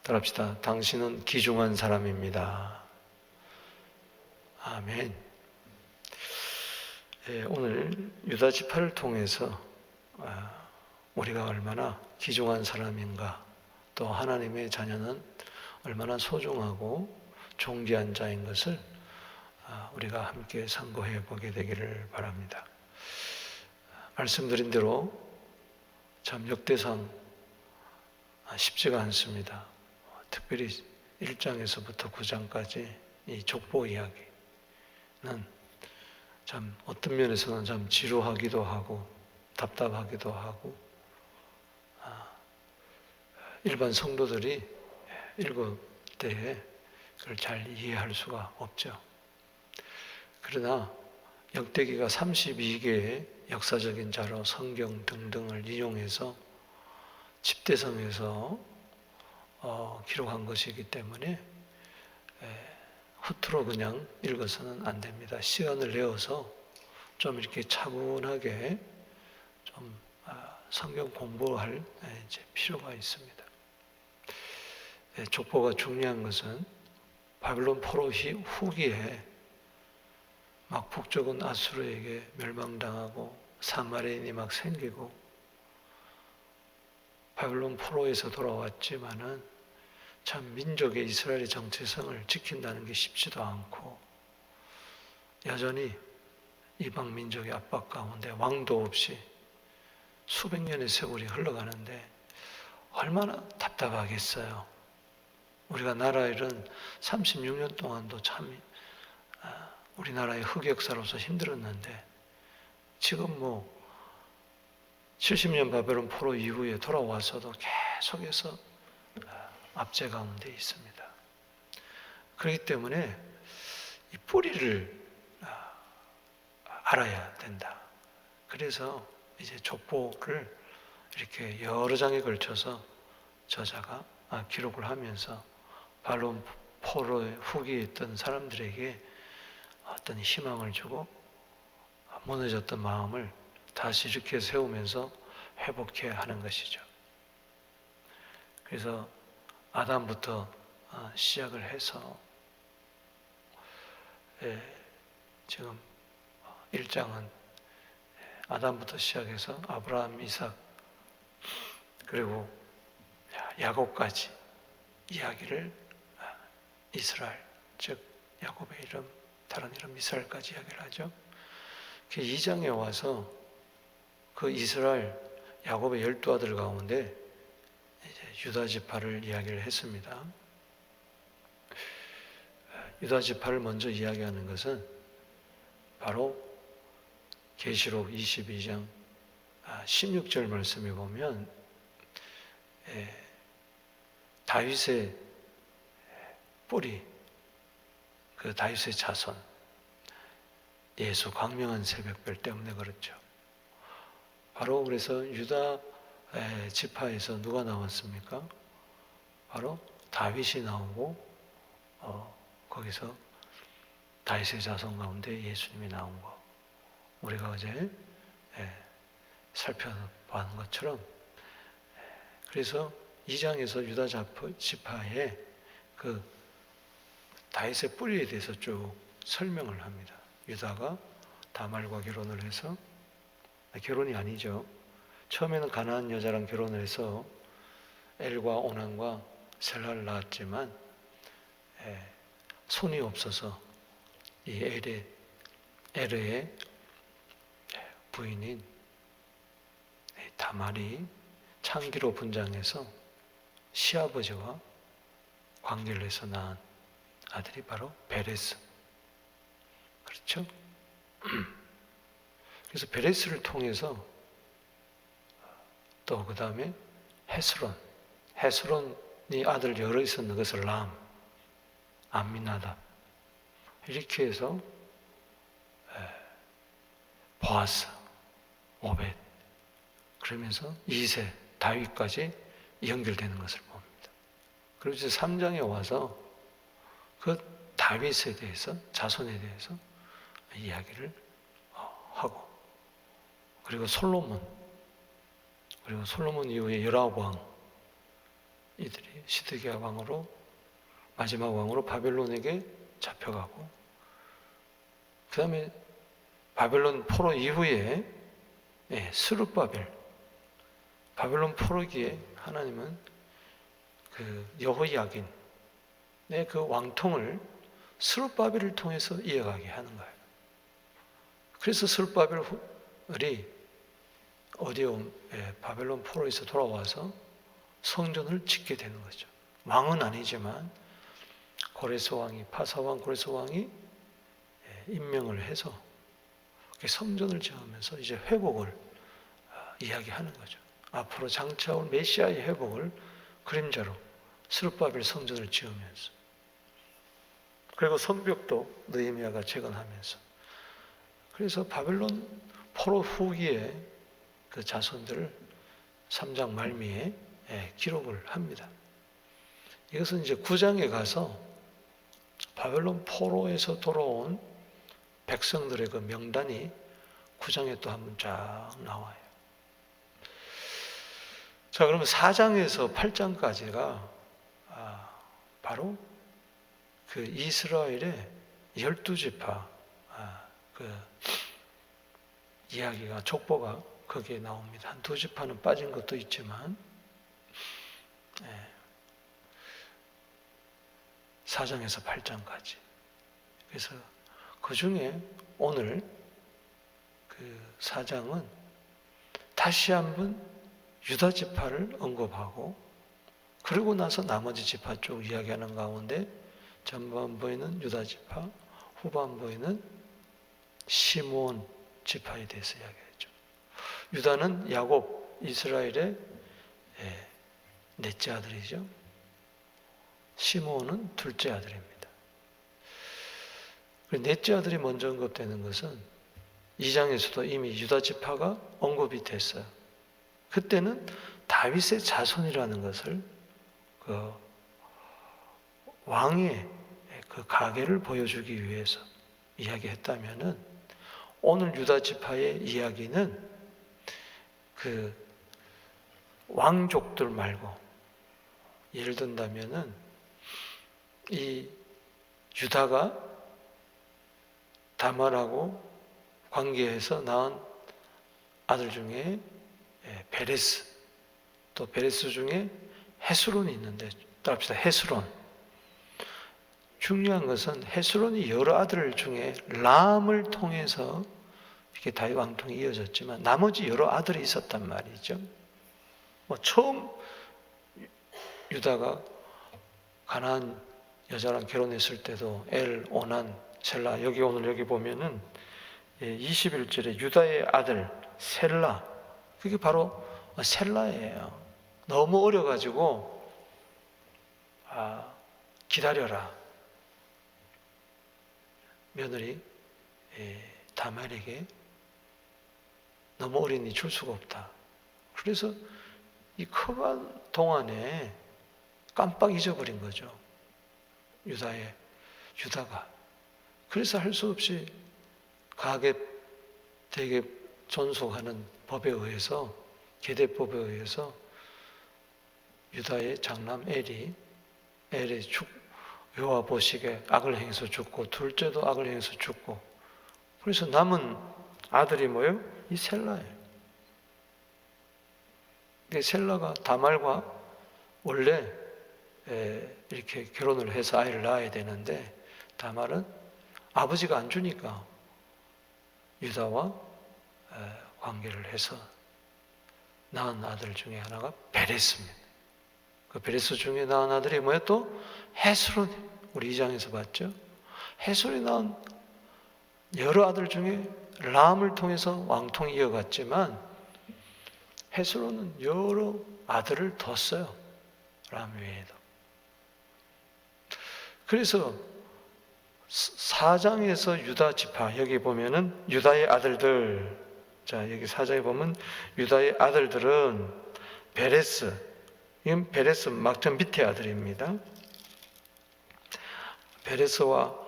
따라합시다. 당신은 귀중한 사람입니다. 아멘. 오늘 유다 지파를 통해서 우리가 얼마나 귀중한 사람인가, 또 하나님의 자녀는 얼마나 소중하고 존귀한 자인 것을 우리가 함께 상고해 보게 되기를 바랍니다. 말씀드린 대로 참 역대상 쉽지가 않습니다. 특별히 1장에서부터 9장까지 이 족보 이야기는 참 어떤 면에서는 참 지루하기도 하고 답답하기도 하고 일반 성도들이 읽을 때에 그걸 잘 이해할 수가 없죠. 그러나 역대기가 32개의 역사적인 자료, 성경 등등을 이용해서 집대성에서 기록한 것이기 때문에 허투루 그냥 읽어서는 안 됩니다. 시간을 내어서 좀 이렇게 차분하게 좀 성경 공부할 필요가 있습니다. 족보가 중요한 것은 바빌론 포로 후기에 막 북쪽은 아수르에게 멸망당하고 사마리아인이 막 생기고 바빌론 포로에서 돌아왔지만은 참 민족의 이스라엘의 정체성을 지킨다는 게 쉽지도 않고 여전히 이방 민족의 압박 가운데 왕도 없이 수백 년의 세월이 흘러가는데 얼마나 답답하겠어요. 우리가 나라 일은 36년 동안도 참 우리나라의 흑역사로서 힘들었는데 지금 70년 바벨론 포로 이후에 돌아와서도 계속해서 압제 가운데 있습니다. 그렇기 때문에 이 뿌리를 알아야 된다. 그래서 이제 족보를 이렇게 여러 장에 걸쳐서 저자가 기록을 하면서 바벨론 포로의 후기에 있던 사람들에게 어떤 희망을 주고 무너졌던 마음을 다시 이렇게 세우면서 회복해 하는 것이죠. 그래서 아담부터 시작을 해서 지금 1장은 아담부터 시작해서 아브라함, 이삭 그리고 야곱까지 이야기를 이스라엘, 즉 야곱의 이름, 다른 이름 이스라엘까지 이야기를 하죠. 2장에 와서 그 이스라엘 야곱의 12아들 가운데 이제 유다 지파를 이야기를 했습니다. 유다 지파를 먼저 이야기하는 것은 바로 계시록 22장 16절 말씀에 보면 다윗의 뿌리, 그 다윗의 자손, 예수 광명한 새벽별 때문에 그렇죠. 바로 그래서 유다 지파에서 누가 나왔습니까? 바로 다윗이 나오고 거기서 다윗의 자손 가운데 예수님이 나온 거. 우리가 어제 살펴본 것처럼 그래서 2장에서 유다 지파의 그 다윗의 뿌리에 대해서 쭉 설명을 합니다. 유다가 다말과 결혼을 해서 결혼이 아니죠. 처음에는 가나안 여자랑 결혼을 해서 엘과 오난과 셀라를 낳았지만 손이 없어서 이 에르의 부인인 다말이 창기로 분장해서 시아버지와 관계를 해서 낳은 아들이 바로 베레스. 그렇죠? 그래서 베레스를 통해서 또 그 다음에 헤스론이 아들 여러 있었는 것을 람, 암미나답 이렇게 해서 보아스, 오벳 그러면서 2세 다윗까지 연결되는 것을 봅니다. 그리고 이제 3장에 와서 그 다윗에 대해서 자손에 대해서 이야기를 하고 그리고 솔로몬 이후에 열왕 이들이 시드기야 왕으로, 마지막 왕으로 바벨론에게 잡혀가고, 그 다음에 바벨론 포로 이후에 스룹바벨, 바벨론 포로기에 하나님은 그 여호야긴의 그 왕통을 스룹바벨을 통해서 이어가게 하는 거예요. 그래서 스룹바벨이 바벨론 포로에서 돌아와서 성전을 짓게 되는 거죠. 왕은 아니지만 고레스 왕이, 파사왕 고레스 왕이 임명을 해서 성전을 지으면서 이제 회복을 이야기하는 거죠. 앞으로 장차올 메시아의 회복을 그림자로 스룹바벨 성전을 지으면서, 그리고 성벽도 느헤미야가 재건하면서, 그래서 바벨론 포로 후기에 그 자손들을 3장 말미에 기록을 합니다. 이것은 이제 9장에 가서 바벨론 포로에서 돌아온 백성들의 그 명단이 9장에 또 한번 쫙 나와요. 자, 그러면 4장에서 8장까지가 바로 그 이스라엘의 12지파 그 이야기가, 족보가 거기에 나옵니다. 한 2지파는 빠진 것도 있지만 4장에서 8장까지. 그래서 그 중에 오늘 그 4장은 다시 한번 유다 지파를 언급하고, 그러고 나서 나머지 지파 쪽 이야기하는 가운데 전반부에는 유다 지파, 후반부에는 시므온 지파에 대해서 이야기했죠. 유다는 야곱, 이스라엘의 넷째 아들이죠. 시므온은 둘째 아들입니다. 넷째 아들이 먼저 언급되는 것은 2장에서도 이미 유다 지파가 언급이 됐어요. 그때는 다윗의 자손이라는 것을 그 왕의 그 가계를 보여주기 위해서 이야기했다면은, 오늘 유다 지파의 이야기는 그 왕족들 말고, 예를 든다면은 이 유다가 다말하고 관계해서 낳은 아들 중에 베레스, 또 베레스 중에 헤스론이 있는데, 따릅시다. 헤스론. 중요한 것은 헤스론이 여러 아들 중에 람을 통해서 이렇게 다윗 왕통이 이어졌지만 나머지 여러 아들이 있었단 말이죠. 처음 유다가 가나안 여자랑 결혼했을 때도 엘, 오난, 셀라, 오늘 여기 보면은 21절에 유다의 아들 셀라, 그게 바로 셀라예요. 너무 어려가지고 기다려라. 며느리 다말에게 너무 어리니 줄 수가 없다. 그래서 이 커간 동안에 깜빡 잊어버린 거죠. 유다가. 그래서 할 수 없이 가계 대계 존속하는 법에 의해서, 계대법에 의해서 유다의 장남 엘의 여호와 보시기에 악을 행해서 죽고, 둘째도 악을 행해서 죽고, 그래서 남은 아들이 뭐예요? 이 셀라예요. 셀라가 다말과 원래 이렇게 결혼을 해서 아이를 낳아야 되는데, 다말은 아버지가 안 주니까 유다와 관계를 해서 낳은 아들 중에 하나가 베레스입니다. 그 베레스 중에 낳은 아들이 뭐예요? 또 헤스론. 우리 2장에서 봤죠? 헤스론이 낳은 여러 아들 중에 람을 통해서 왕통이 이어갔지만 헤스론은 여러 아들을 뒀어요. 람 외에도. 그래서 4장에서 유다 지파, 여기 보면은 유다의 아들들, 자 여기 4장에 보면 유다의 아들들은 베레스, 이건 베레스 막전 밑에 아들입니다. 베레스와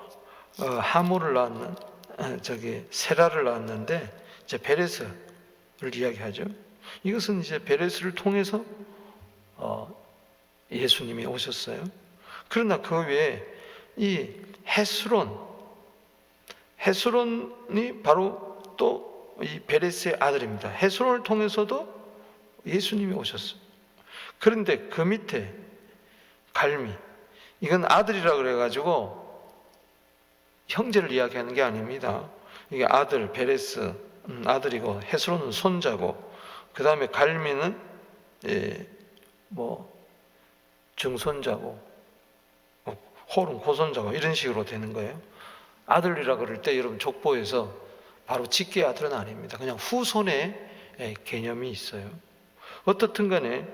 하모를 낳는 세라를 낳았는데, 이제 베레스를 이야기하죠. 이것은 이제 베레스를 통해서 예수님이 오셨어요. 그러나 그 외에 이 헤스론이 바로 또 이 베레스의 아들입니다. 헤스론을 통해서도 예수님이 오셨어요. 그런데 그 밑에 갈미, 이건 아들이라 그래가지고 형제를 이야기하는 게 아닙니다. 이게 아들, 베레스 아들이고 헤스론은 손자고, 그 다음에 갈미는 증손자고, 홀은 고손자고, 이런 식으로 되는 거예요. 아들이라 그럴 때 여러분 족보에서 바로 직계 아들은 아닙니다. 그냥 후손의 개념이 있어요. 어떻든 간에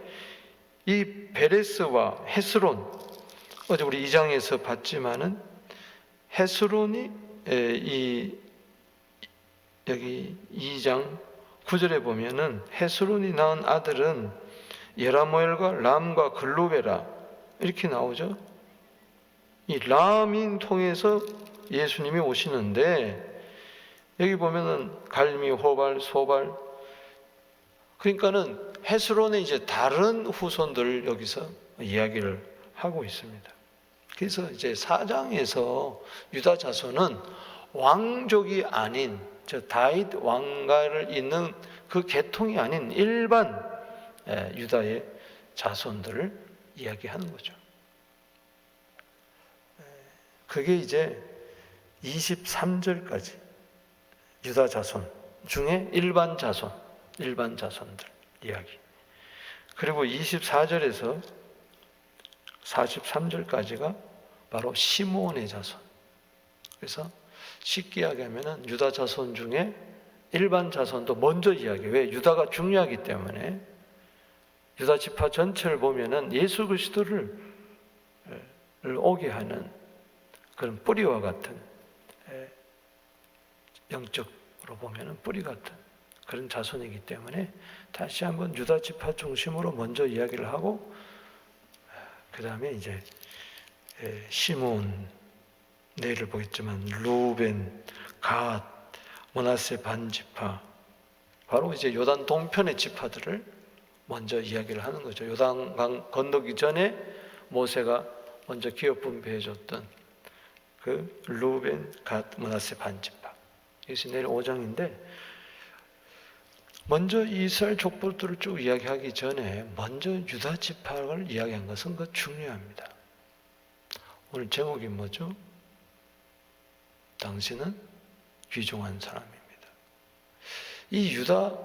이 베레스와 헤스론, 어제 우리 2장에서 봤지만은 헤스론이 여기 2장 9절에 보면은 헤스론이 낳은 아들은 예라모엘과 람과 글루베라 이렇게 나오죠. 이 람인 통해서 예수님이 오시는데, 여기 보면은 갈미, 호발, 소발, 그러니까는 헤스론의 이제 다른 후손들 여기서 이야기를 하고 있습니다. 그래서 이제 4장에서 유다 자손은 왕족이 아닌, 다윗 왕가를 잇는 그 계통이 아닌 일반 유다의 자손들을 이야기하는 거죠. 그게 이제 23절까지 유다 자손 중에 일반 자손들 이야기. 그리고 24절에서 43절까지가 바로 시므온의 자손. 그래서 쉽게 이야기하면은 유다 자손 중에 일반 자손도 먼저 이야기해요. 왜? 유다가 중요하기 때문에. 유다 지파 전체를 보면은 예수 그리스도를 오게 하는 그런 뿌리와 같은, 영적으로 보면은 뿌리 같은 그런 자손이기 때문에 다시 한번 유다 지파 중심으로 먼저 이야기를 하고, 그 다음에 이제 시므온, 내일을 보겠지만 루벤, 갓, 므낫세 반지파, 바로 이제 요단 동편의 지파들을 먼저 이야기를 하는 거죠. 요단강 건너기 전에 모세가 먼저 기업 분배해 줬던 그 루벤, 갓, 므낫세 반지파. 이것이 내일 5장인데, 먼저 이스라엘 족보들을 쭉 이야기하기 전에 먼저 유다 지파를 이야기한 것은 그 중요합니다. 오늘 제목이 뭐죠? 당신은 귀중한 사람입니다. 이 유다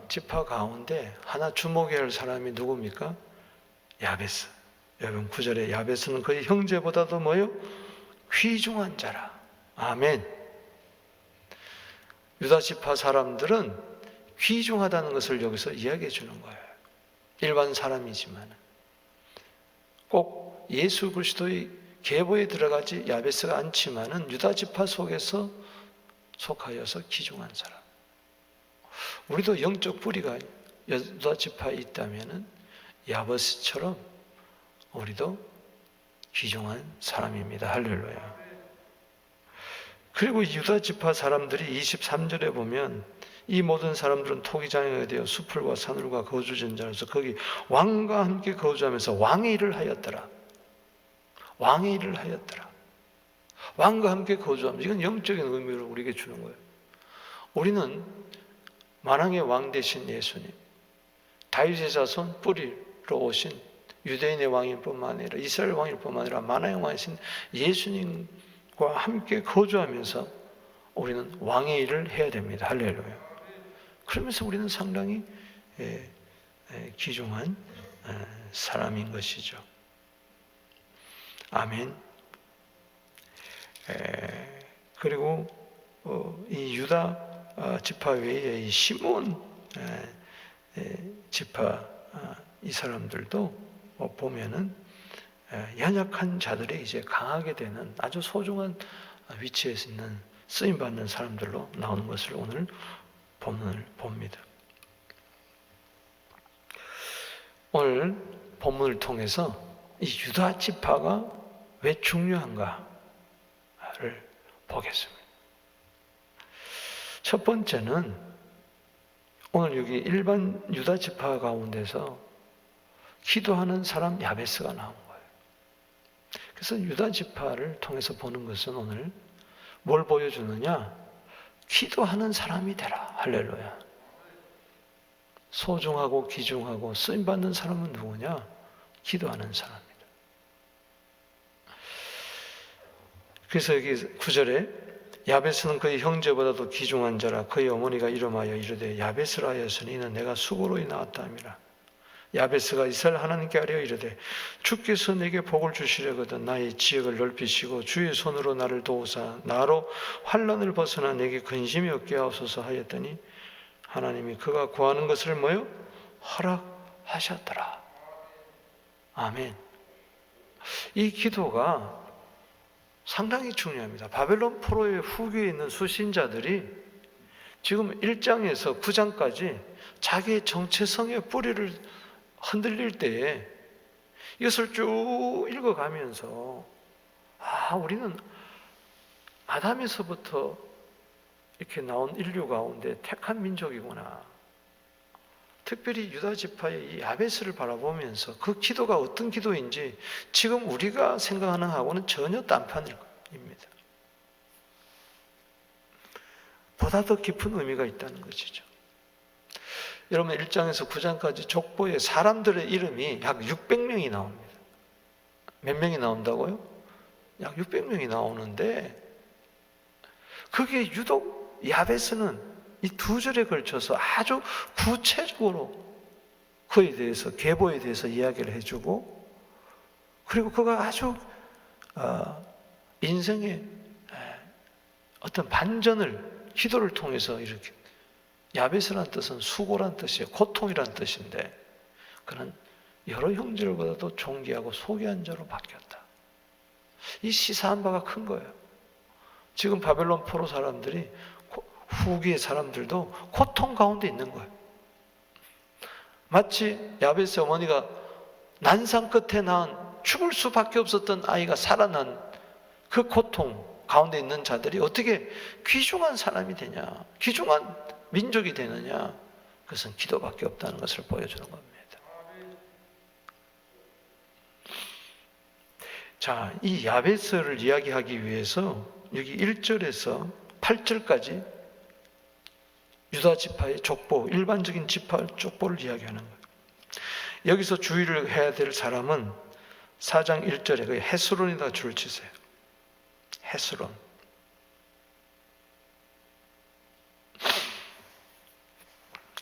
지파 가운데 하나 주목해야 할 사람이 누굽니까? 야베스. 여러분 9절에 야베스는 그의 형제보다도 뭐요? 귀중한 자라. 아멘. 유다 지파 사람들은 귀중하다는 것을 여기서 이야기해 주는 거예요. 일반 사람이지만 꼭 예수 그리스도의 계보에 들어가지 야베스가 않지만은 유다 지파 속에서 속하여서 귀중한 사람. 우리도 영적 뿌리가 유다 지파에 있다면은 야베스처럼 우리도 귀중한 사람입니다. 할렐루야. 그리고 유다 지파 사람들이 23절에 보면 이 모든 사람들은 토기장애가 되어 수풀과 산울과 거주진 자로서 거기 왕과 함께 거주하면서 왕의 일을 하였더라. 왕의 일을 하였더라. 왕과 함께 거주하면서, 이건 영적인 의미를 우리에게 주는 거예요. 우리는 만왕의 왕 되신 예수님, 다윗의 자손 뿌리로 오신 유대인의 왕일 뿐만 아니라 이스라엘 왕일 뿐만 아니라 만왕의 왕이신 예수님과 함께 거주하면서 우리는 왕의 일을 해야 됩니다. 할렐루야. 그러면서 우리는 상당히 귀중한 사람인 것이죠. 아멘. 그리고 이 유다 지파 외에 이 시몬 지파 이 사람들도 보면은 연약한 자들이 이제 강하게 되는 아주 소중한 위치에 있는 쓰임 받는 사람들로 나오는 것을 오늘 본문을 봅니다. 오늘 본문을 통해서 이 유다 지파가 왜 중요한가를 보겠습니다. 첫 번째는 오늘 여기 일반 유다 지파 가운데서 기도하는 사람 야베스가 나온 거예요. 그래서 유다 지파를 통해서 보는 것은 오늘 뭘 보여주느냐? 기도하는 사람이 되라. 할렐루야. 소중하고 귀중하고 쓰임받는 사람은 누구냐? 기도하는 사람이다. 그래서 여기 9절에 야베스는 그의 형제보다도 귀중한 자라. 그의 어머니가 이름하여 이르되 야베스라 하였으니 이는 내가 수고로 낳았다 함이라. 야베스가 이스라엘 하나님께 아뢰어 이르되 주께서 내게 복을 주시려거든 나의 지역을 넓히시고 주의 손으로 나를 도우사 나로 환난을 벗어나 내게 근심이 없게 하옵소서 하였더니 하나님이 그가 구하는 것을 뭐요? 허락하셨더라. 아멘. 이 기도가 상당히 중요합니다. 바벨론 포로의 후기에 있는 수신자들이 지금 1장에서 9장까지 자기의 정체성의 뿌리를 흔들릴 때에 이것을 쭉 읽어가면서 우리는 아담에서부터 이렇게 나온 인류 가운데 택한 민족이구나. 특별히 유다 지파의 이 야베스를 바라보면서 그 기도가 어떤 기도인지 지금 우리가 생각하는 하고는 전혀 딴판입니다. 보다 더 깊은 의미가 있다는 것이죠. 여러분 1장에서 9장까지 족보에 사람들의 이름이 약 600명이 나옵니다. 몇 명이 나온다고요? 약 600명이 나오는데 그게 유독 야베스는 이 2절에 걸쳐서 아주 구체적으로 그에 대해서 계보에 대해서 이야기를 해주고 그리고 그가 아주 인생의 어떤 반전을 기도를 통해서 이렇게 야베스란 뜻은 수고란 뜻이에요. 고통이란 뜻인데 그는 여러 형제들보다도 존귀하고 소귀한 자로 바뀌었다. 이 시사한 바가 큰 거예요. 지금 바벨론 포로 사람들이 후기의 사람들도 고통 가운데 있는 거예요. 마치 야베스 어머니가 난상 끝에 낳은 죽을 수밖에 없었던 아이가 살아난 그 고통 가운데 있는 자들이 어떻게 귀중한 사람이 되냐, 귀중한 민족이 되느냐, 그것은 기도밖에 없다는 것을 보여주는 겁니다. 자, 이 야베스를 이야기하기 위해서 여기 1절에서 8절까지 유다 지파의 족보, 일반적인 지파 족보를 이야기하는 거예요. 여기서 주의를 해야 될 사람은 4장 1절에 그 헤스론이다 줄을 치세요. 헤스론.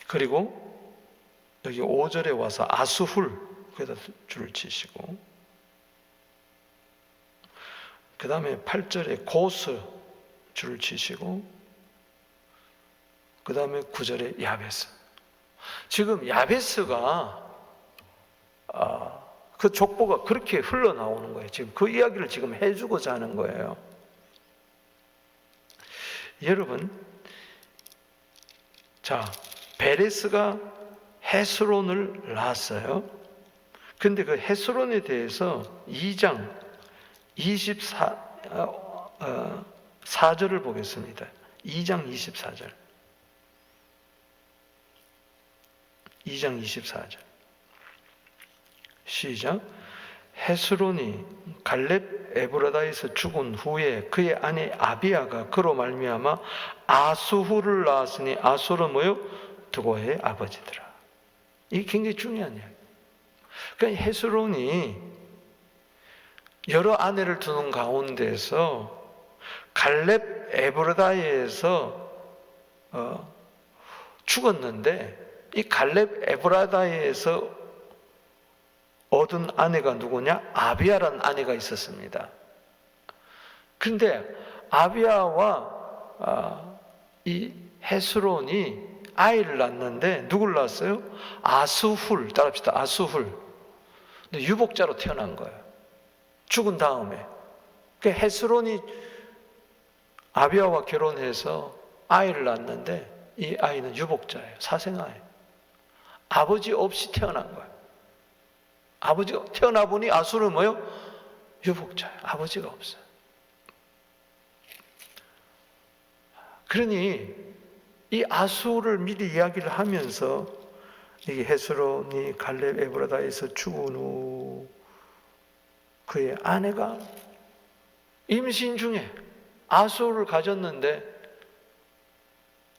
그리고 여기 5절에 와서 아수훌 거기다 줄을 치시고 그 다음에 8절에 고스 줄을 치시고 그 다음에 9절에 야베스. 지금 야베스가 그 족보가 그렇게 흘러나오는 거예요. 지금 그 이야기를 지금 해주고자 하는 거예요. 여러분, 자, 베레스가 헤스론을 낳았어요. 근데 그 헤스론에 대해서 2장 4절을 보겠습니다. 2장 24절. 2장 24절. 시작. 헤스론이 갈렙 에브라다에서 죽은 후에 그의 아내 아비아가 그로 말미암아 아수후를 낳았으니 아수는 뭐요? 두고의 아버지더라. 이게 굉장히 중요한 이야기. 그러니까 헤스론이 여러 아내를 두는 가운데서 갈렙 에브라다에서 죽었는데 이 갈렙 에브라다에서 얻은 아내가 누구냐? 아비아라는 아내가 있었습니다. 그런데 아비아와 이 헤스론이 아이를 낳았는데 누굴 낳았어요? 아수훌. 따라합시다. 아수훌. 근데 유복자로 태어난 거예요. 죽은 다음에. 그러니까 헤스론이 아비아와 결혼해서 아이를 낳았는데 이 아이는 유복자예요. 사생아예요. 아버지 없이 태어난 거예요. 아버지가 태어나 보니 아수는 뭐요? 유복자예요. 아버지가 없어요. 그러니 이 아수를 미리 이야기를 하면서 이게 헤스론이 갈렙 에브라다에서 죽은 후 그의 아내가 임신 중에 아수를 가졌는데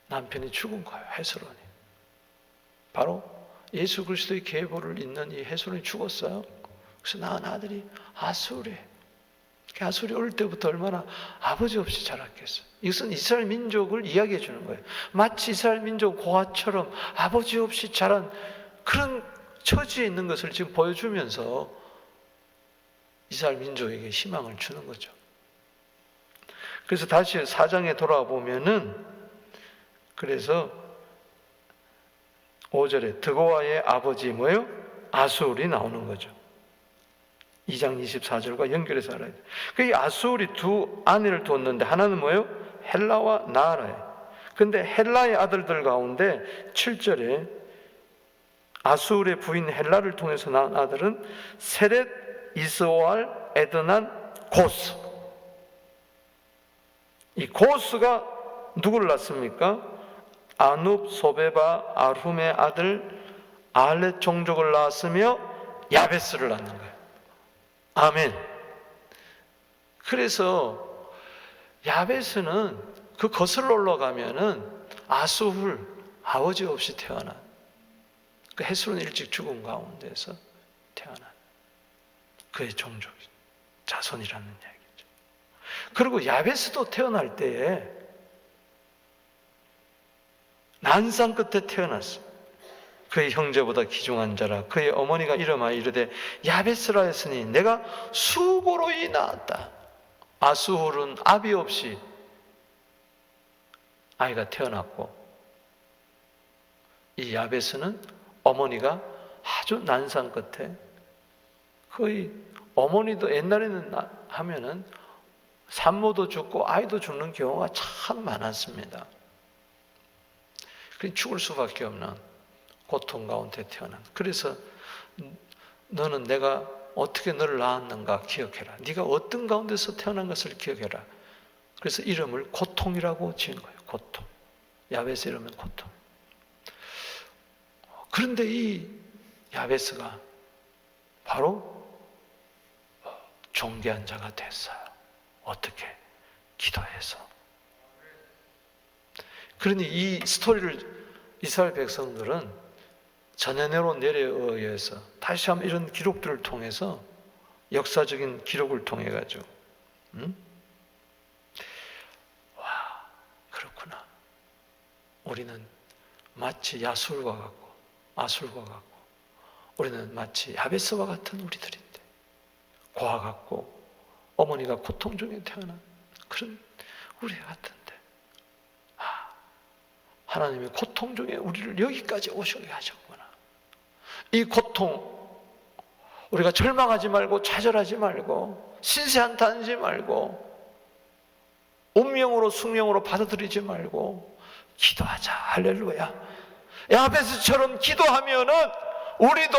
남편이 죽은 거예요. 헤스론이. 바로 예수 그리스도의 계보를 잇는 이 헤스론이 죽었어요. 그래서 낳은 아들이 아수르에. 아수리 어릴 때부터 얼마나 아버지 없이 자랐겠어요. 이것은 이스라엘 민족을 이야기해 주는 거예요. 마치 이스라엘 민족 고아처럼 아버지 없이 자란 그런 처지에 있는 것을 지금 보여주면서 이스라엘 민족에게 희망을 주는 거죠. 그래서 다시 4장에 돌아와 보면은 그래서 5절에 드고아의 아버지 뭐예요? 아수울이 나오는 거죠. 2장 24절과 연결해서 알아야 돼요. 그 아수울이 두 아내를 뒀는데 하나는 뭐예요? 헬라와 나아라예요. 근데 헬라의 아들들 가운데 7절에 아수울의 부인 헬라를 통해서 낳은 아들은 세렛, 이스오알, 에드난, 고스. 이 고스가 누구를 낳습니까? 아눕, 소베바, 아훔의 아들 아렛 종족을 낳았으며 야베스를 낳는 거예요. 아멘. 그래서 야베스는 그 거슬러 올라가면은 아수훌 아버지 없이 태어난 그 헤스론 일찍 죽은 가운데서 태어난 그의 종족 자손이라는 이야기죠. 그리고 야베스도 태어날 때에 난상 끝에 태어났어요. 그의 형제보다 귀중한 자라. 그의 어머니가 이름하여 이르되 야베스라 했으니 내가 수고로이 낳았다. 아수훌은 아비 없이 아이가 태어났고 이 야베스는 어머니가 아주 난상 끝에 거의 어머니도 옛날에는 하면은 산모도 죽고 아이도 죽는 경우가 참 많았습니다. 그래서 죽을 수밖에 없는 고통 가운데 태어난. 그래서 너는 내가 어떻게 너를 낳았는가 기억해라. 네가 어떤 가운데서 태어난 것을 기억해라. 그래서 이름을 고통이라고 지은 거예요. 고통. 야베스 이름은 고통. 그런데 이 야베스가 바로 존귀한 자가 됐어요. 어떻게? 기도해서. 그러니 이 스토리를 이스라엘 백성들은 전해내로 내려에 의해서 다시 한번 이런 기록들을 통해서 역사적인 기록을 통해 가지고 와 그렇구나. 우리는 마치 야술과 같고 아술과 같고 우리는 마치 야베스와 같은 우리들인데 고아 같고 어머니가 고통 중에 태어난 그런 우리 같은데 하나님이 고통 중에 우리를 여기까지 오시게 하셨구나. 이 고통 우리가 절망하지 말고 좌절하지 말고 신세한탄하지 말고 운명으로 숙명으로 받아들이지 말고 기도하자. 할렐루야. 야베스처럼 기도하면은 우리도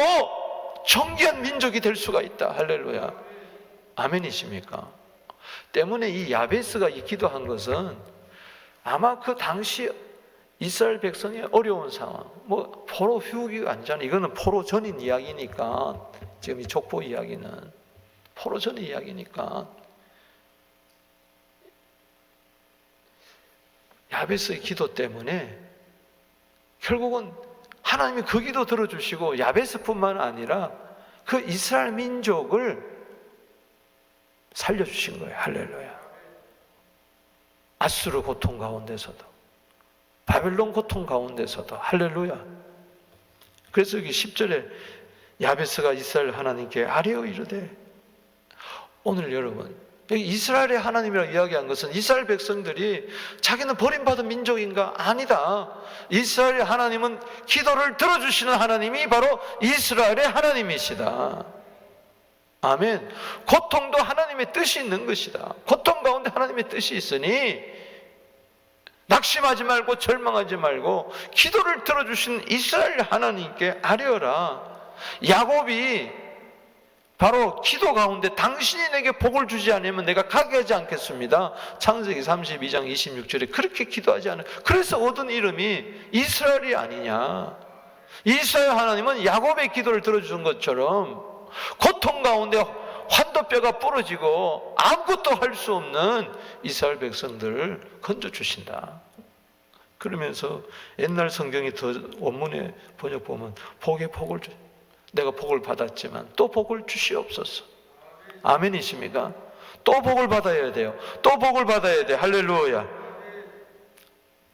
존귀한 민족이 될 수가 있다. 할렐루야. 아멘이십니까? 때문에 이 야베스가 이 기도한 것은 아마 그 당시 이스라엘 백성의 어려운 상황, 뭐 포로 후기가 아니잖아요. 이거는 포로 전인 이야기니까 지금 이 족보 이야기는 포로 전인 이야기니까 야베스의 기도 때문에 결국은 하나님이 그 기도 들어주시고 야베스뿐만 아니라 그 이스라엘 민족을 살려주신 거예요. 할렐루야. 아수르 고통 가운데서도 바벨론 고통 가운데서도 할렐루야. 그래서 여기 10절에 야베스가 이스라엘 하나님께 아뢰어 이르되 오늘 여러분 여기 이스라엘의 하나님이라고 이야기한 것은 이스라엘 백성들이 자기는 버림받은 민족인가? 아니다. 이스라엘의 하나님은 기도를 들어주시는 하나님이 바로 이스라엘의 하나님이시다. 아멘. 고통도 하나님의 뜻이 있는 것이다. 고통 가운데 하나님의 뜻이 있으니 낙심하지 말고 절망하지 말고 기도를 들어주신 이스라엘 하나님께 아뢰어라. 야곱이 바로 기도 가운데 당신이 내게 복을 주지 않으면 내가 가게 하지 않겠습니다. 창세기 32장 26절에 그렇게 기도하지 않아요. 그래서 얻은 이름이 이스라엘이 아니냐. 이스라엘 하나님은 야곱의 기도를 들어주는 것처럼 고통 가운데 환도뼈가 부러지고 아무것도 할 수 없는 이스라엘 백성들을 건져주신다. 그러면서 옛날 성경이 더 원문의 번역 보면 복의 복을 주, 내가 복을 받았지만 또 복을 주시옵소서. 아멘이십니까? 또 복을 받아야 돼요. 또 복을 받아야 돼. 할렐루야.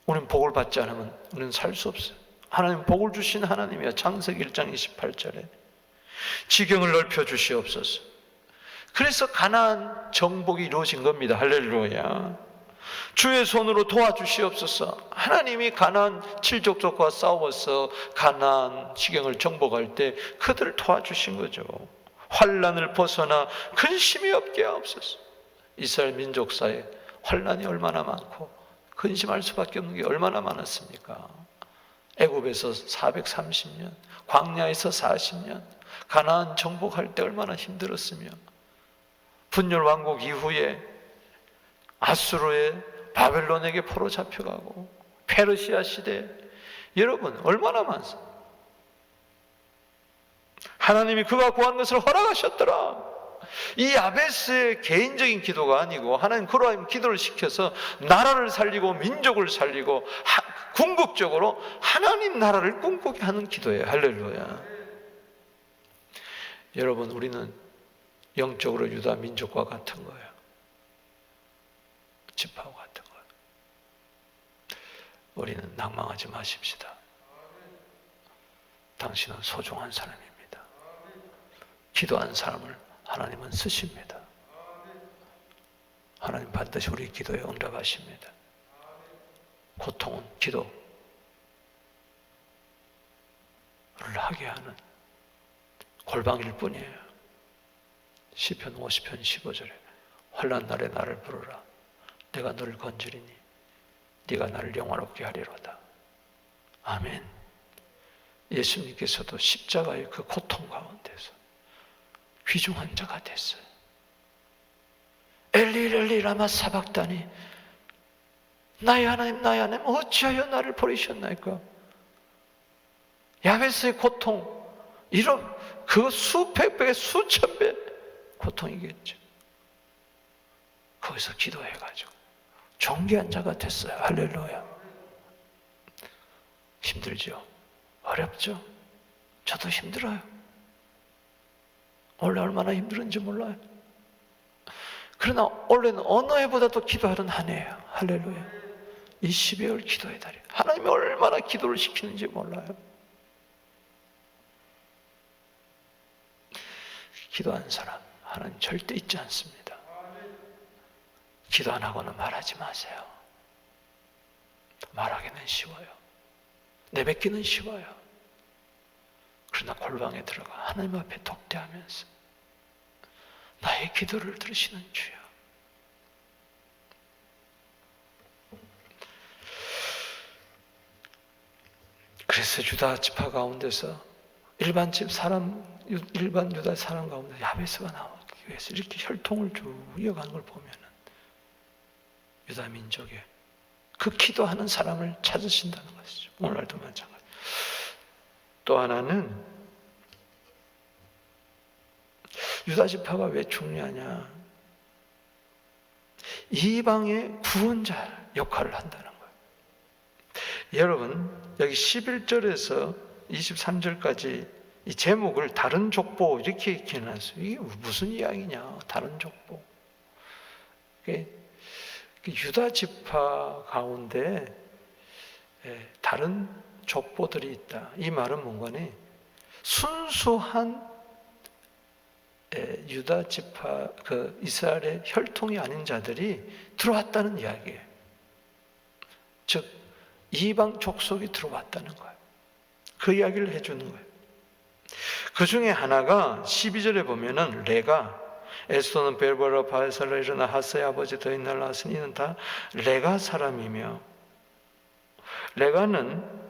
우리는 복을 받지 않으면 우리는 살 수 없어요. 하나님 복을 주신 하나님이야. 창세기 1장 28절에 지경을 넓혀 주시옵소서. 그래서 가나안 정복이 이루어진 겁니다. 할렐루야. 주의 손으로 도와주시옵소서. 하나님이 가나안 7족속과 싸워서 가나안 지경을 정복할 때 그들을 도와주신 거죠. 환난을 벗어나 근심이 없게 하옵소서. 이스라엘 민족사에 환난이 얼마나 많고 근심할 수밖에 없는 게 얼마나 많았습니까? 애굽에서 430년, 광야에서 40년, 가나안 정복할 때 얼마나 힘들었으며, 분열 왕국 이후에 아수르의 바벨론에게 포로 잡혀가고 페르시아 시대, 여러분 얼마나 많습니까? 하나님이 그가 구한 것을 허락하셨더라. 이 야베스의 개인적인 기도가 아니고 하나님 그로 기도를 시켜서 나라를 살리고 민족을 살리고 궁극적으로 하나님 나라를 꿈꾸게 하는 기도예요. 할렐루야. 여러분, 우리는 영적으로 유다 민족과 같은 거예요. 지파와 같은 거예요. 우리는 낭망하지 마십시다. 당신은 소중한 사람입니다. 기도한 사람을 하나님은 쓰십니다. 하나님 반드시 우리 기도에 응답하십니다. 고통은 기도를 하게 하는 골방일 뿐이에요. 시편 50편 15절에 환난 날에 나를 부르라. 내가 너를 건지리니 네가 나를 영화롭게 하리로다. 아멘. 예수님께서도 십자가의 그 고통 가운데서 귀중한 자가 됐어요. 엘리 엘리 라마 사박다니, 나의 하나님 나의 하나님 어찌하여 나를 버리셨나이까. 야베스의 고통, 이런 그 수백 배 수천 배 고통이겠죠. 거기서 기도해가지고 존귀한 자가 됐어요. 할렐루야. 힘들죠? 어렵죠? 저도 힘들어요. 원래 얼마나 힘들은지 몰라요. 그러나 원래는 어느 해보다도 기도하는 한 해예요. 할렐루야. 이 12월 기도의 달이에요. 하나님이 얼마나 기도를 시키는지 몰라요. 기도하는 사람 하나님 절대 잊지 않습니다. 기도 안 하고는 말하지 마세요. 말하기는 쉬워요. 내뱉기는 쉬워요. 그러나 골방에 들어가 하나님 앞에 독대하면서 나의 기도를 들으시는 주여. 그래서 유다 지파 가운데서 일반 유다 사람 가운데 야베스가 나오기 위해서 이렇게 혈통을 쭉 이어가는 걸 보면은 유다 민족의 그 기도하는 사람을 찾으신다는 것이죠. 오늘날도 마찬가지. 또 하나는 유다 지파가 왜 중요하냐? 이방의 구원자 역할을 한다는 거예요. 여러분, 여기 11절에서 23절까지 이 제목을 다른 족보 이렇게 기억해놨어요. 이게 무슨 이야기냐? 다른 족보. 유다 지파 가운데 다른 족보들이 있다. 이 말은 뭔가니 순수한 유다 지파, 그 이스라엘의 혈통이 아닌 자들이 들어왔다는 이야기예요. 즉 이방 족속이 들어왔다는 거예요. 그 이야기를 해주는 거예요. 그 중에 하나가 12절에 보면은 레가, 에스더는 벨보라 바에살라 일어나 하스의 아버지 더인날 낳았으니 이는 다 레가 사람이며, 레가는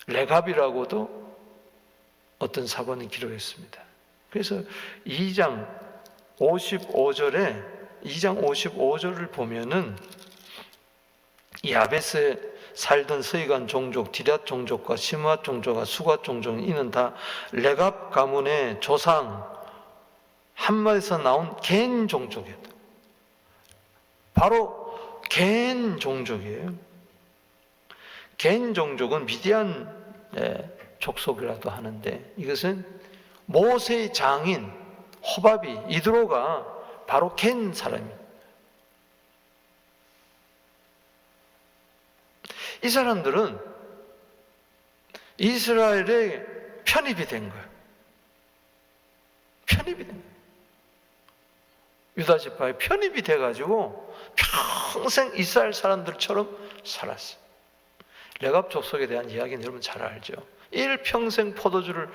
레갑이라고도 어떤 사본이 기록했습니다. 그래서 2장 55절을 보면은 야베스의 살던 서기관 종족, 디랏 종족과 시므앗 종족과 수갓 종족, 이는 다 레갑 가문의 조상 한마디에서 나온 겐 종족이었다. 바로 겐 종족이에요. 겐 종족은 미디안 족속이라도 하는데, 이것은 모세의 장인 호밥이 이드로가 바로 겐 사람이에요. 이 사람들은 이스라엘에 편입이 된 거예요. 편입이 된 거예요. 유다 지파에 편입이 돼가지고 평생 이스라엘 사람들처럼 살았어요. 레갑 족속에 대한 이야기는 여러분 잘 알죠. 일평생 포도주를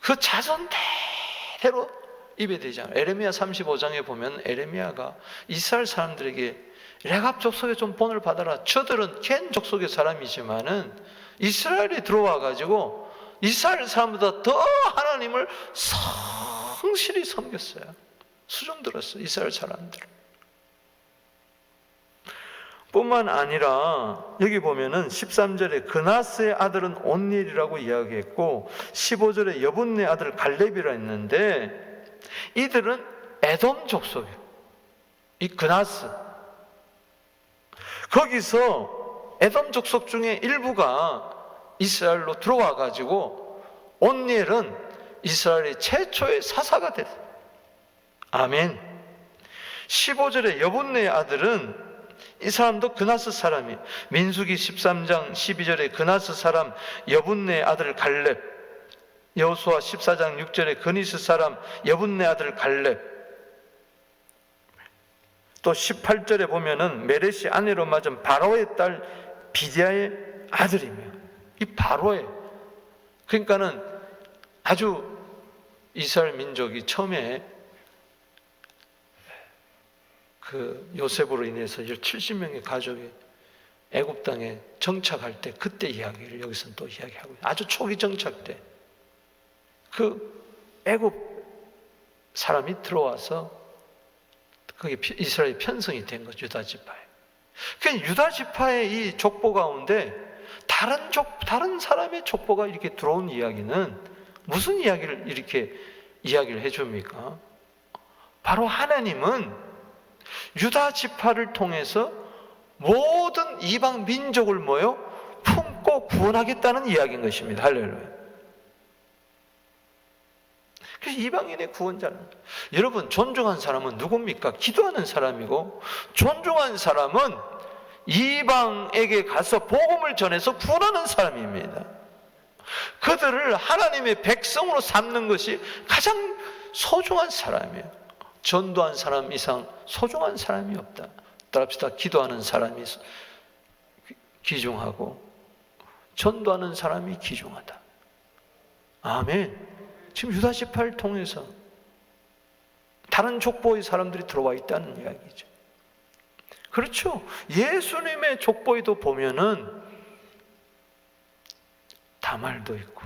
그 자손대로 입에 대지 않아요. 에레미야 35장에 보면 에레미야가 이스라엘 사람들에게 레갑 족속에 좀 본을 받아라. 저들은 겐 족속의 사람이지만은 이스라엘에 들어와가지고 이스라엘 사람보다 더 하나님을 성실히 섬겼어요. 수종 들었어요. 이스라엘 사람들. 뿐만 아니라 여기 보면은 13절에 그나스의 아들은 온니엘이라고 이야기했고 15절에 여분네 아들 갈렙이라 했는데 이들은 에돔 족속이에요. 이 그나스. 거기서 에돔 족속 중에 일부가 이스라엘로 들어와 가지고 온니엘은 이스라엘의 최초의 사사가 됐어요. 아멘. 15절에 여분네의 아들은 이 사람도 그나스 사람이 민수기 13장 12절에 그나스 사람 여분네의 아들 갈렙, 여호수아 14장 6절에 그니스 사람 여분네 아들 갈렙, 또 18절에 보면은 메레시 아내로 맞은 바로의 딸 비디아의 아들이며, 이 바로의, 그러니까는 아주 이스라엘 민족이 처음에 그 요셉으로 인해서 70명의 가족이 애굽 땅에 정착할 때 그때 이야기를 여기서는 또 이야기하고, 아주 초기 정착 때 그 애굽 사람이 들어와서 그게 이스라엘 편성이 된 거죠. 유다 지파에. 그러니까 유다 지파의 이 족보 가운데 다른 사람의 족보가 이렇게 들어온 이야기는 무슨 이야기를 이렇게 이야기를 해줍니까? 바로 하나님은 유다 지파를 통해서 모든 이방 민족을 모여 품고 구원하겠다는 이야기인 것입니다. 할렐루야. 그래서 이방인의 구원자는, 여러분, 존중한 사람은 누굽니까? 기도하는 사람이고, 존중한 사람은 이방에게 가서 복음을 전해서 구원하는 사람입니다. 그들을 하나님의 백성으로 삼는 것이 가장 소중한 사람이에요. 전도한 사람 이상 소중한 사람이 없다. 따라합시다. 기도하는 사람이 귀중하고 전도하는 사람이 귀중하다. 아멘. 지금 유다 지파를 통해서 다른 족보의 사람들이 들어와 있다는 이야기죠. 그렇죠. 예수님의 족보에도 보면은 다말도 있고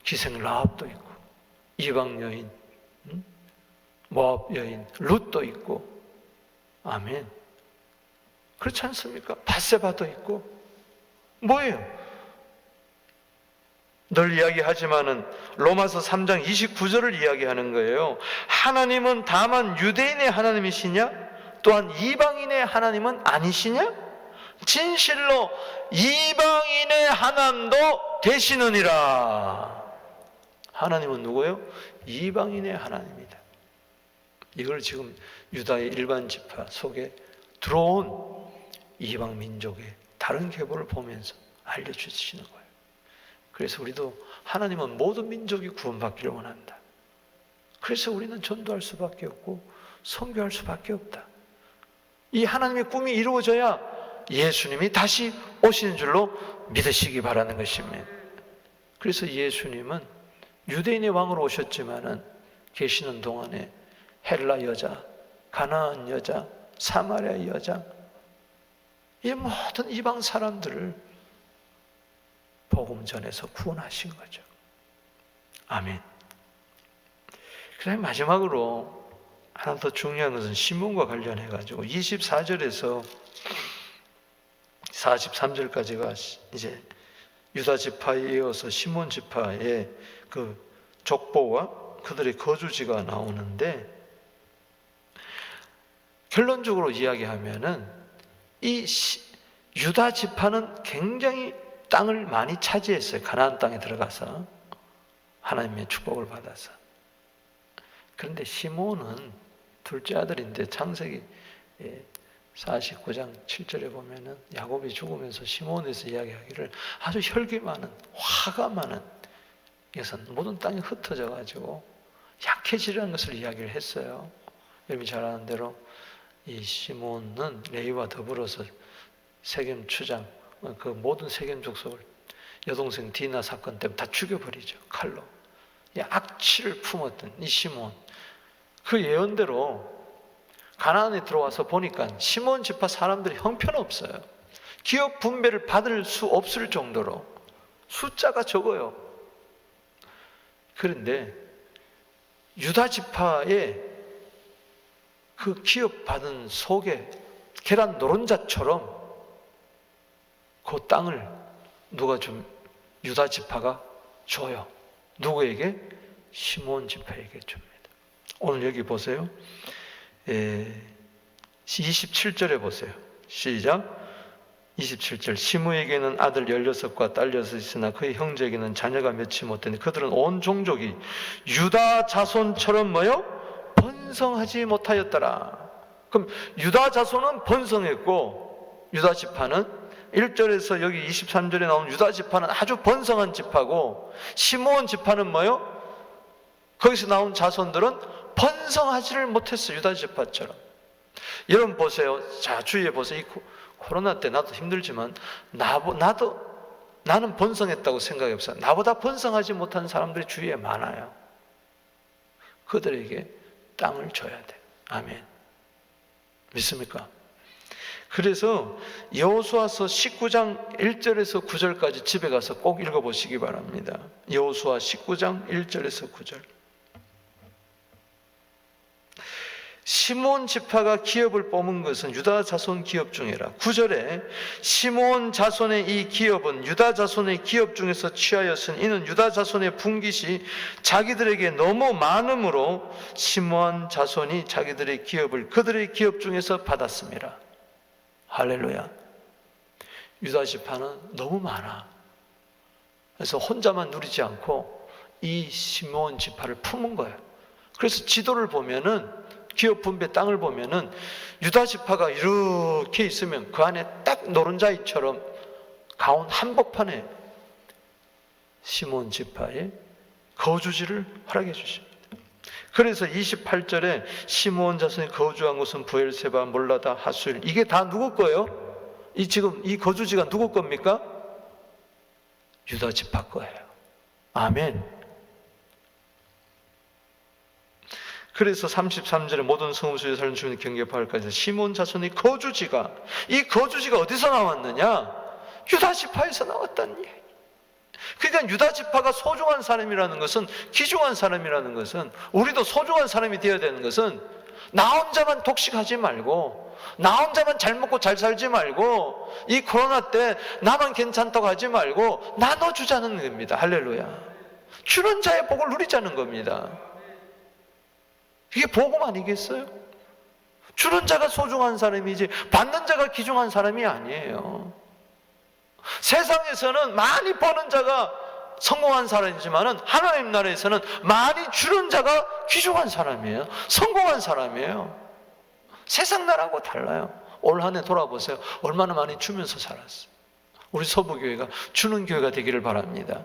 기생 라합도 있고 이방 여인, 모압 여인 룻도 있고, 아멘. 그렇지 않습니까? 바세바도 있고. 뭐예요? 늘 이야기하지만은 로마서 3장 29절을 이야기하는 거예요. 하나님은 다만 유대인의 하나님이시냐? 또한 이방인의 하나님은 아니시냐? 진실로 이방인의 하나님도 되시느니라. 하나님은 누구예요? 이방인의 하나님이다. 이걸 지금 유다의 일반 지파 속에 들어온 이방 민족의 다른 계보를 보면서 알려주시는 거예요. 그래서 우리도 하나님은 모든 민족이 구원받기를 원한다. 그래서 우리는 전도할 수밖에 없고 선교할 수밖에 없다. 이 하나님의 꿈이 이루어져야 예수님이 다시 오시는 줄로 믿으시기 바라는 것입니다. 그래서 예수님은 유대인의 왕으로 오셨지만은 계시는 동안에 헬라 여자, 가나안 여자, 사마리아 여자, 이 모든 이방 사람들을 복음 전해서 구원하신 거죠. 아멘. 그다음에 마지막으로 하나 더 중요한 것은 신문과 관련해 가지고 24절에서 43절까지가 이제 유다 지파에 이어서 시몬 지파의 그 족보와 그들의 거주지가 나오는데, 결론적으로 이야기하면은 이 유다 지파는 굉장히 땅을 많이 차지했어요. 가나안 땅에 들어가서 하나님의 축복을 받아서. 그런데 시몬은 둘째 아들인데, 창세기 49장 7절에 보면은 야곱이 죽으면서 시몬에서 이야기하기를 아주 혈기 많은, 화가 많은, 그래서 모든 땅이 흩어져 가지고 약해지라는 것을 이야기를 했어요. 여러분이 잘 아는 대로 이 시몬은 레위와 더불어서 세겜 추장, 그 모든 세겜 족속을 여동생 디나 사건 때문에 다 죽여버리죠. 칼로. 이 악취를 품었던 이 시몬, 그 예언대로 가나안에 들어와서 보니까 시몬 지파 사람들이 형편없어요. 기업 분배를 받을 수 없을 정도로 숫자가 적어요. 그런데 유다 지파의 그 기업 받은 속에 계란 노른자처럼 그 땅을 누가 좀 유다 지파가 줘요. 누구에게? 시몬 지파에게 줍니다. 오늘 여기 보세요. 27절에 보세요. 시작. 27절. 시므에게는 아들 16과 딸 6이 있으나 그의 형제에게는 자녀가 몇이 못되니 그들은 온 종족이 유다 자손처럼 뭐요? 번성하지 못하였더라. 그럼 유다 자손은 번성했고, 유다 지파는 1절에서 여기 23절에 나온 유다 지파는 아주 번성한 지파고, 시므온 지파는 뭐요? 거기서 나온 자손들은 번성하지를 못했어요. 유다 지파처럼. 여러분 보세요. 자, 주위에 보세요. 이 코로나 때 나도 힘들지만 나는 번성했다고 생각이 없어요. 나보다 번성하지 못한 사람들이 주위에 많아요. 그들에게 땅을 줘야 돼요. 아멘. 믿습니까? 그래서 여호수아서 19장 1절에서 9절까지 집에 가서 꼭 읽어보시기 바랍니다. 여호수아 19장 1절에서 9절. 시몬 지파가 기업을 뽑은 것은 유다 자손 기업 중이라. 9절에 시몬 자손의 이 기업은 유다 자손의 기업 중에서 취하였으니 이는 유다 자손의 분깃이 자기들에게 너무 많음으로 시몬 자손이 자기들의 기업을 그들의 기업 중에서 받았습니다. 할렐루야. 유다 지파는 너무 많아. 그래서 혼자만 누리지 않고 이 시몬 지파를 품은 거예요. 그래서 지도를 보면은, 기업 분배 땅을 보면은 유다 지파가 이렇게 있으면 그 안에 딱 노른자이처럼 가운 한복판에 시몬 지파의 거주지를 허락해 주십니다. 그래서 28절에 시므온 자손이 거주한 곳은 브엘세바, 몰라다, 하수일. 이게 다 누구 거예요? 지금 이 거주지가 누구 겁니까? 유다 지파 거예요. 아멘. 그래서 33절에 모든 성읍수에 사는 주민 경계파을까지 시므온 자손의 거주지가, 이 거주지가 어디서 나왔느냐? 유다 지파에서 나왔다는 얘기. 그러니까 유다 지파가 소중한 사람이라는 것은, 귀중한 사람이라는 것은, 우리도 소중한 사람이 되어야 되는 것은 나 혼자만 독식하지 말고, 나 혼자만 잘 먹고 잘 살지 말고, 이 코로나 때 나만 괜찮다고 하지 말고 나눠주자는 겁니다. 할렐루야. 주는 자의 복을 누리자는 겁니다. 이게 복음 아니겠어요? 주는 자가 소중한 사람이지 받는 자가 귀중한 사람이 아니에요. 세상에서는 많이 버는 자가 성공한 사람이지만 하나님 나라에서는 많이 주는 자가 귀중한 사람이에요. 성공한 사람이에요. 세상 나라하고 달라요. 올 한 해 돌아보세요. 얼마나 많이 주면서 살았어요. 우리 서부교회가 주는 교회가 되기를 바랍니다.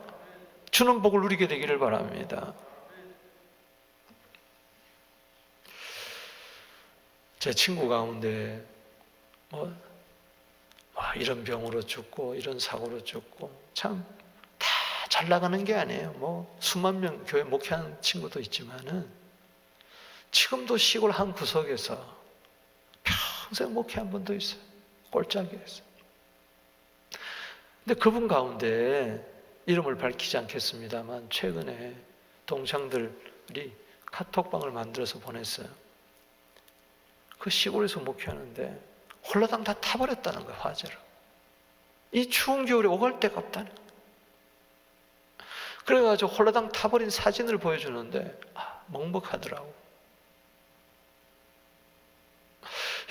주는 복을 누리게 되기를 바랍니다. 제 친구 가운데 이런 병으로 죽고 이런 사고로 죽고, 참 다 잘 나가는 게 아니에요. 수만 명 교회 목회하는 친구도 있지만은 지금도 시골 한 구석에서 평생 목회한 분도 있어요. 꼴짝이었어요. 근데 그분 가운데 이름을 밝히지 않겠습니다만 최근에 동창들이 카톡방을 만들어서 보냈어요. 그 시골에서 목회하는데 홀라당 다 타버렸다는 거예요, 화재로. 이 추운 겨울에 오갈 데가 없다는 거예요. 그래가지고 홀라당 타버린 사진을 보여주는데 먹먹하더라고.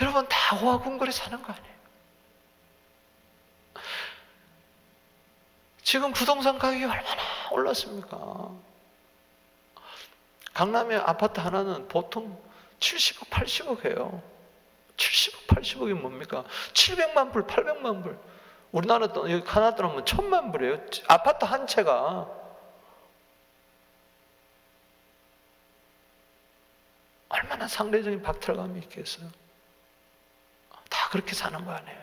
여러분 다 호화궁궐에 사는 거 아니에요? 지금 부동산 가격이 얼마나 올랐습니까? 강남에 아파트 하나는 보통 70억, 80억 해요. 70억, 80억이 뭡니까? 700만 불, 800만 불. 우리나라 돈, 여기 가나다 하면 1000만 불이에요. 아파트 한 채가. 얼마나 상대적인 박탈감이 있겠어요? 다 그렇게 사는 거 아니에요?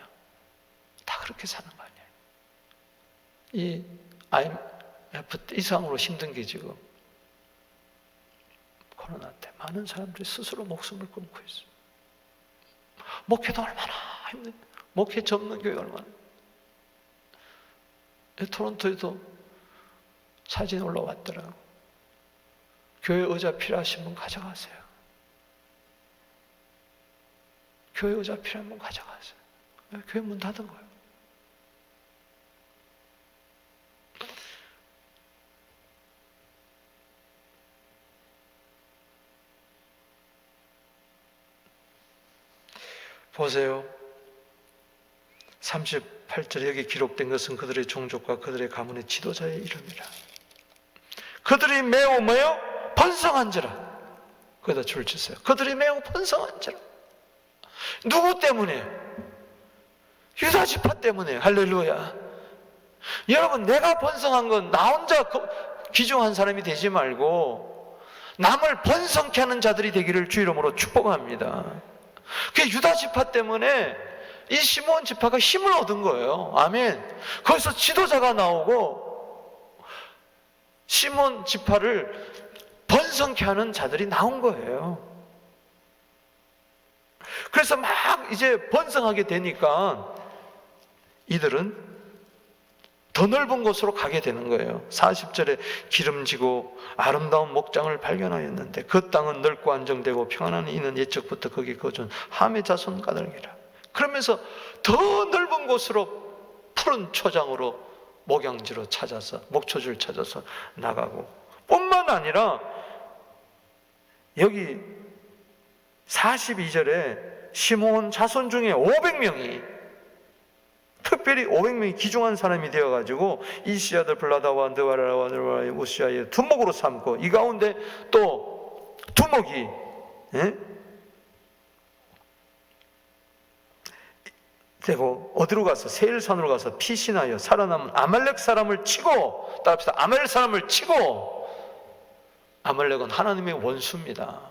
다 그렇게 사는 거 아니에요? 이 IMF 이상으로 힘든 게 지금 코로나 때 많은 사람들이 스스로 목숨을 끊고 있어요. 목회도 얼마나 힘든, 목회 접는 교회 얼마나. 토론토에도 사진이 올라왔더라고. 교회 의자 필요하신 분 가져가세요. 교회 의자 필요한 분 가져가세요. 교회 문 닫은 거예요. 보세요. 38절 여기 기록된 것은 그들의 종족과 그들의 가문의 지도자의 이름이라. 그들이 매우 뭐요? 번성한지라. 거기다 줄 치세요. 그들이 매우 번성한지라. 누구 때문에? 유다 지파 때문에. 할렐루야. 여러분, 내가 번성한 건 나 혼자 귀중한 사람이 되지 말고 남을 번성케 하는 자들이 되기를 주 이름으로 축복합니다. 그 유다 지파 때문에 이 시므온 지파가 힘을 얻은 거예요. 아멘. 거기서 지도자가 나오고 시므온 지파를 번성케 하는 자들이 나온 거예요. 그래서 막 이제 번성하게 되니까 이들은 더 넓은 곳으로 가게 되는 거예요. 40절에 기름지고 아름다운 목장을 발견하였는데 그 땅은 넓고 안정되고 평안한 이는 옛적부터 거기 거준 함의 자손 까닭이라. 그러면서 더 넓은 곳으로 푸른 초장으로 목양지로 찾아서 목초지를 찾아서 나가고, 뿐만 아니라 여기 42절에 시므온 자손 중에 500명이 특별히 500명이 귀중한 사람이 되어가지고 이시 아들 블라다와 느와라와 느와라의 우시아의 두목으로 삼고, 이 가운데 또 두목이 되고 어디로 가서 세일산으로 가서 피신하여 살아남은 아말렉 사람을 치고, 따라합시다. 아말렉 사람을 치고. 아말렉은 하나님의 원수입니다.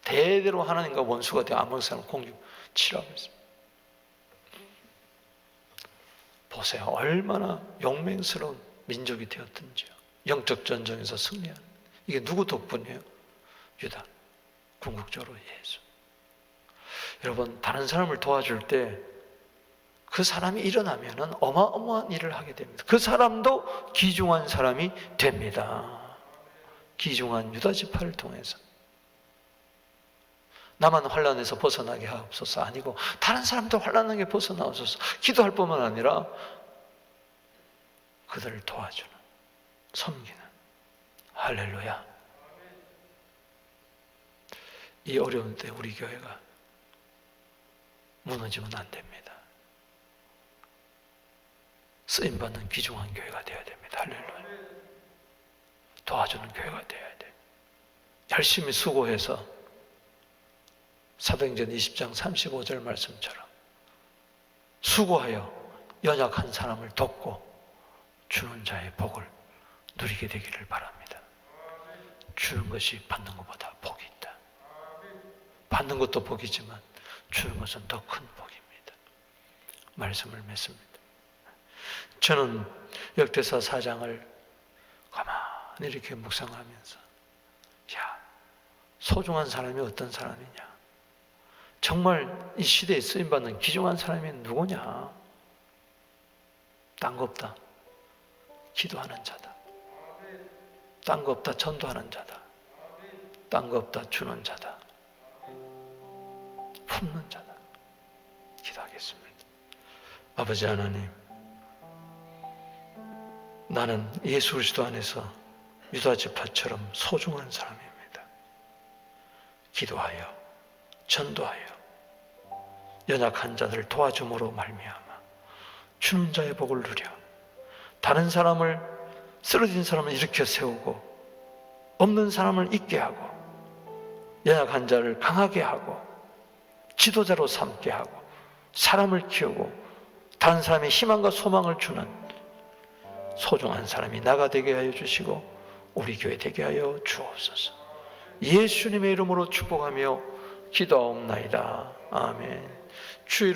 대대로 하나님과 원수가 되어 아말렉 사람을 치라고 했습니다. 보세요. 얼마나 용맹스러운 민족이 되었든지요. 영적 전쟁에서 승리한. 이게 누구 덕분이에요? 유다. 궁극적으로 예수. 여러분, 다른 사람을 도와줄 때 그 사람이 일어나면 어마어마한 일을 하게 됩니다. 그 사람도 귀중한 사람이 됩니다. 귀중한 유다 지파를 통해서. 나만 환난에서 벗어나게 하옵소서 아니고 다른 사람도 환난하게 벗어나옵소서 기도할 뿐만 아니라 그들을 도와주는, 섬기는. 할렐루야. 이 어려운 때 우리 교회가 무너지면 안 됩니다. 쓰임받는 귀중한 교회가 되어야 됩니다. 할렐루야. 도와주는 교회가 되어야 돼요. 열심히 수고해서 사도행전 20장 35절 말씀처럼 수고하여 연약한 사람을 돕고 주는 자의 복을 누리게 되기를 바랍니다. 주는 것이 받는 것보다 복이 있다. 받는 것도 복이지만 주는 것은 더 큰 복입니다. 말씀을 맺습니다. 저는 역대사 4장을 가만히 이렇게 묵상하면서, 야, 소중한 사람이 어떤 사람이냐, 정말 이 시대에 쓰임받는 귀중한 사람이 누구냐? 딴 거 없다. 기도하는 자다. 딴 거 없다. 전도하는 자다. 딴 거 없다. 주는 자다. 품는 자다. 기도하겠습니다. 아버지 하나님, 나는 예수 그리스도 안에서 유다 지파처럼 소중한 사람입니다. 기도하여 전도하여 연약한 자들을 도와줌으로 말미암아 주는 자의 복을 누려 다른 사람을, 쓰러진 사람을 일으켜 세우고 없는 사람을 있게 하고 연약한 자를 강하게 하고 지도자로 삼게 하고 사람을 키우고 다른 사람의 희망과 소망을 주는 소중한 사람이 나가 되게 하여 주시고 우리 교회 되게 하여 주옵소서. 예수님의 이름으로 축복하며 기도하옵나이다. 아멘. 주의